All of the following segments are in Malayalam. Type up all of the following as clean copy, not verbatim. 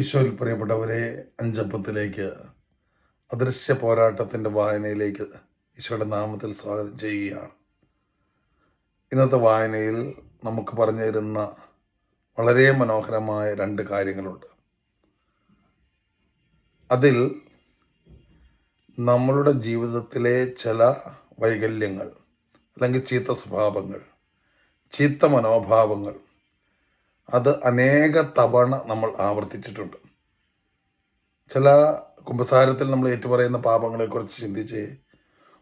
ഈശോയിൽ പ്രിയപ്പെട്ടവരെ, അഞ്ചപ്പത്തിലേക്ക് അദൃശ്യ പോരാട്ടത്തിൻ്റെ വായനയിലേക്ക് ഈശോയുടെ നാമത്തിൽ സ്വാഗതം ചെയ്യുകയാണ്. ഇന്നത്തെ വായനയിൽ നമുക്ക് പറഞ്ഞു തരുന്ന വളരെ മനോഹരമായ രണ്ട് കാര്യങ്ങളുണ്ട്. അതിൽ നമ്മളുടെ ജീവിതത്തിലെ ചില വൈകല്യങ്ങൾ അല്ലെങ്കിൽ ചീത്ത സ്വഭാവങ്ങൾ, ചീത്ത മനോഭാവങ്ങൾ അത് അനേക തവണ നമ്മൾ ആവർത്തിച്ചിട്ടുണ്ട്. ചില കുമ്പസാരത്തിൽ നമ്മൾ ഏറ്റുപറയുന്ന പാപങ്ങളെക്കുറിച്ച് ചിന്തിച്ച്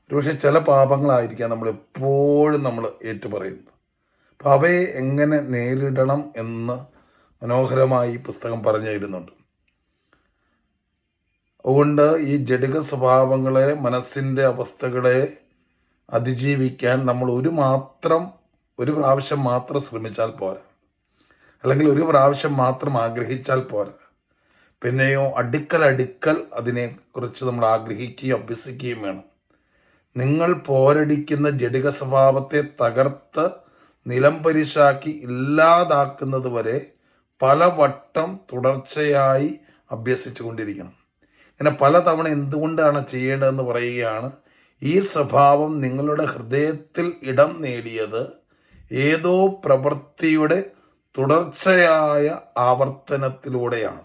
ഒരുപക്ഷെ ചില പാപങ്ങളായിരിക്കാം നമ്മൾ എപ്പോഴും ഏറ്റുപറയുന്നത്. അപ്പം അവയെ എങ്ങനെ നേരിടണം എന്ന് മനോഹരമായി പുസ്തകം പറഞ്ഞു തരുന്നുണ്ട്. അതുകൊണ്ട് ഈ ജഡിക സ്വഭാവങ്ങളെ, മനസ്സിൻ്റെ അവസ്ഥകളെ അതിജീവിക്കാൻ നമ്മൾ ഒരു പ്രാവശ്യം മാത്രം ശ്രമിച്ചാൽ പോരാ, അല്ലെങ്കിൽ ഒരു പ്രാവശ്യം മാത്രം ആഗ്രഹിച്ചാൽ പോരാ. പിന്നെയോ അടുക്കൽ അതിനെക്കുറിച്ച് നമ്മൾ ആഗ്രഹിക്കുകയും അഭ്യസിക്കുകയും വേണം. നിങ്ങൾ പോരടിക്കുന്ന ജഡിക സ്വഭാവത്തെ തകർത്ത് നിലംപരിശാക്കി ഇല്ലാതാക്കുന്നത് വരെ പലവട്ടം തുടർച്ചയായി അഭ്യസിച്ചു കൊണ്ടിരിക്കണം. ഇങ്ങനെ പലതവണ എന്തുകൊണ്ടാണ് ചെയ്യേണ്ടതെന്ന് പറയുകയാണ്. ഈ സ്വഭാവം നിങ്ങളുടെ ഹൃദയത്തിൽ ഇടം നേടിയത് ഏതോ പ്രവൃത്തിയുടെ തുടർച്ചയായ ആവർത്തനത്തിലൂടെയാണ്.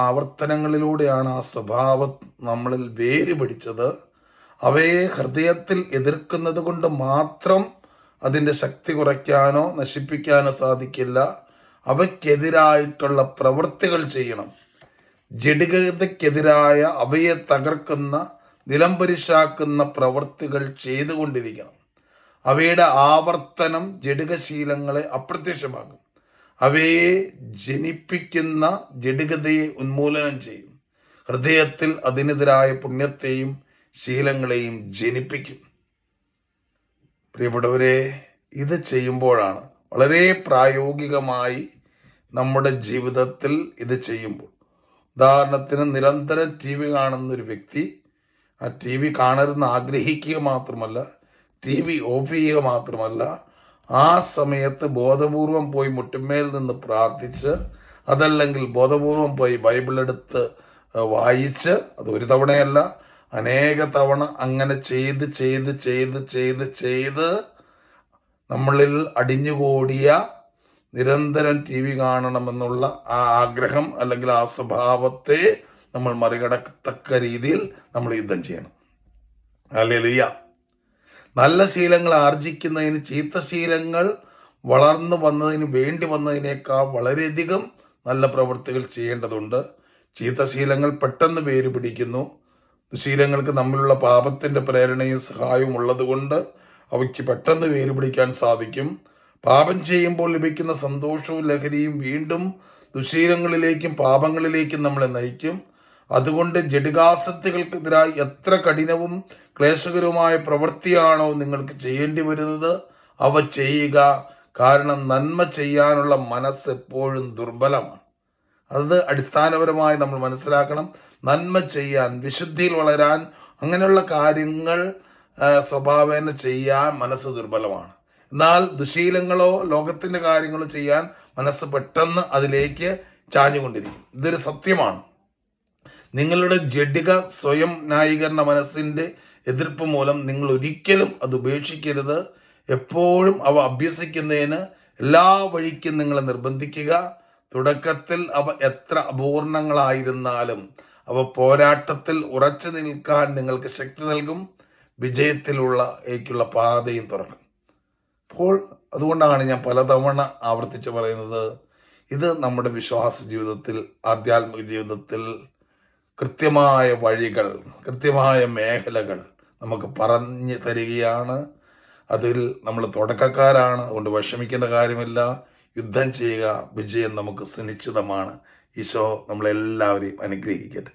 ആവർത്തനങ്ങളിലൂടെയാണ് ആ സ്വഭാവം നമ്മളിൽ വേര് പിടിച്ചത്. അവയെ ഹൃദയത്തിൽ എതിർക്കുന്നത് കൊണ്ട് മാത്രം അതിൻ്റെ ശക്തി കുറയ്ക്കാനോ നശിപ്പിക്കാനോ സാധിക്കില്ല. അവയ്ക്കെതിരായിട്ടുള്ള പ്രവൃത്തികൾ ചെയ്യണം. ജഡികതയ്ക്കെതിരായ അവയെ തകർക്കുന്ന, നിലംപരിശാക്കുന്ന പ്രവൃത്തികൾ ചെയ്തുകൊണ്ടിരിക്കണം. അവയുടെ ആവർത്തനം ജഡികശീലങ്ങളെ അപ്രത്യക്ഷമാകും. അവയെ ജനിപ്പിക്കുന്ന ജഡികതയെ ഉന്മൂലനം ചെയ്യും. ഹൃദയത്തിൽ അതിനെതിരായ പുണ്യത്തെയും ശീലങ്ങളെയും ജനിപ്പിക്കും. പ്രിയപ്പെട്ടവരെ, ഇത് ചെയ്യുമ്പോഴാണ്, വളരെ പ്രായോഗികമായി നമ്മുടെ ജീവിതത്തിൽ ഇത് ചെയ്യുമ്പോൾ, ഉദാഹരണത്തിന് നിരന്തരം TV കാണുന്ന ഒരു വ്യക്തി ആ TV കാണരുതെന്ന് ആഗ്രഹിക്കുക മാത്രമല്ല, TV ഓഫ് ചെയ്യുക മാത്രമല്ല, ആ സമയത്ത് ബോധപൂർവം പോയി മുട്ടുമേൽ നിന്ന് പ്രാർത്ഥിച്ച്, അതല്ലെങ്കിൽ ബോധപൂർവം പോയി ബൈബിൾ എടുത്ത് വായിച്ച്, അത് ഒരു തവണയല്ല അനേക തവണ അങ്ങനെ ചെയ്ത് നമ്മളിൽ അടിഞ്ഞുകൂടിയ നിരന്തരം TV കാണണമെന്നുള്ള ആ ആഗ്രഹം അല്ലെങ്കിൽ ആ സ്വഭാവത്തെ നമ്മൾ മറികടക്കത്തക്ക രീതിയിൽ നമ്മൾ യുദ്ധം ചെയ്യണം. ഹല്ലേലൂയ. നല്ല ശീലങ്ങൾ ആർജിക്കുന്നതിന്, ചീത്ത ശീലങ്ങൾ വളർന്നു വന്നതിനേക്കാൾ വളരെയധികം നല്ല പ്രവൃത്തികൾ ചെയ്യേണ്ടതുണ്ട്. ചീത്ത ശീലങ്ങൾ പെട്ടെന്ന് വേര് പിടിക്കുന്നു. ശീലങ്ങൾക്ക് നമ്മിലുള്ള പാപത്തിൻ്റെ പ്രേരണയും സഹായവും ഉള്ളതുകൊണ്ട് അവയ്ക്ക് പെട്ടെന്ന് വേര് പിടിക്കാൻ സാധിക്കും. പാപം ചെയ്യുമ്പോൾ ലഭിക്കുന്ന സന്തോഷവും ലഹരിയും വീണ്ടും ദുശീലങ്ങളിലേക്കും പാപങ്ങളിലേക്കും നമ്മളെ നയിക്കും. അതുകൊണ്ട് ജഡികാസക്തികൾക്കെതിരായി എത്ര കഠിനവും ക്ലേശകരവുമായ പ്രവൃത്തിയാണോ നിങ്ങൾക്ക് ചെയ്യേണ്ടി വരുന്നത്, അവ ചെയ്യുക. കാരണം നന്മ ചെയ്യാനുള്ള മനസ്സ് എപ്പോഴും ദുർബലമാണ്. അത് അടിസ്ഥാനപരമായി നമ്മൾ മനസ്സിലാക്കണം. നന്മ ചെയ്യാൻ, വിശുദ്ധിയിൽ വളരാൻ, അങ്ങനെയുള്ള കാര്യങ്ങൾ സ്വഭാവേന ചെയ്യാൻ മനസ്സ് ദുർബലമാണ്. എന്നാൽ ദുശീലങ്ങളോ ലോകത്തിൻ്റെ കാര്യങ്ങളോ ചെയ്യാൻ മനസ്സ് പെട്ടെന്ന് അതിലേക്ക് ചാഞ്ഞുകൊണ്ടിരിക്കും. ഇതൊരു സത്യമാണ്. നിങ്ങളുടെ ജഡിക സ്വയം ന്യായീകരണ മനസ്സിൻ്റെ എതിർപ്പ് മൂലം നിങ്ങൾ ഒരിക്കലും അത് ഉപേക്ഷിക്കരുത്. എപ്പോഴും അവ അഭ്യസിക്കുന്നതിന് എല്ലാ വഴിക്കും നിങ്ങളെ നിർബന്ധിക്കുക. തുടക്കത്തിൽ അവ എത്ര അപൂർണങ്ങളായിരുന്നാലും അവ പോരാട്ടത്തിൽ ഉറച്ചു നിൽക്കാൻ നിങ്ങൾക്ക് ശക്തി നൽകും. വിജയത്തിലുള്ള പാതയും തുറക്കും. അപ്പോൾ അതുകൊണ്ടാണ് ഞാൻ പലതവണ ആവർത്തിച്ച് പറയുന്നത്, ഇത് നമ്മുടെ വിശ്വാസ ജീവിതത്തിൽ, ആധ്യാത്മിക ജീവിതത്തിൽ കൃത്യമായ വഴികൾ, കൃത്യമായ മേഖലകൾ നമുക്ക് പറഞ്ഞു തരികയാണ്. അതിൽ നമ്മൾ തുടക്കക്കാരാണ്, അതുകൊണ്ട് വിഷമിക്കേണ്ട കാര്യമില്ല. യുദ്ധം ചെയ്യുക, വിജയം നമുക്ക് സുനിശ്ചിതമാണ്. ഈശോ നമ്മളെല്ലാവരെയും അനുഗ്രഹിക്കട്ടെ.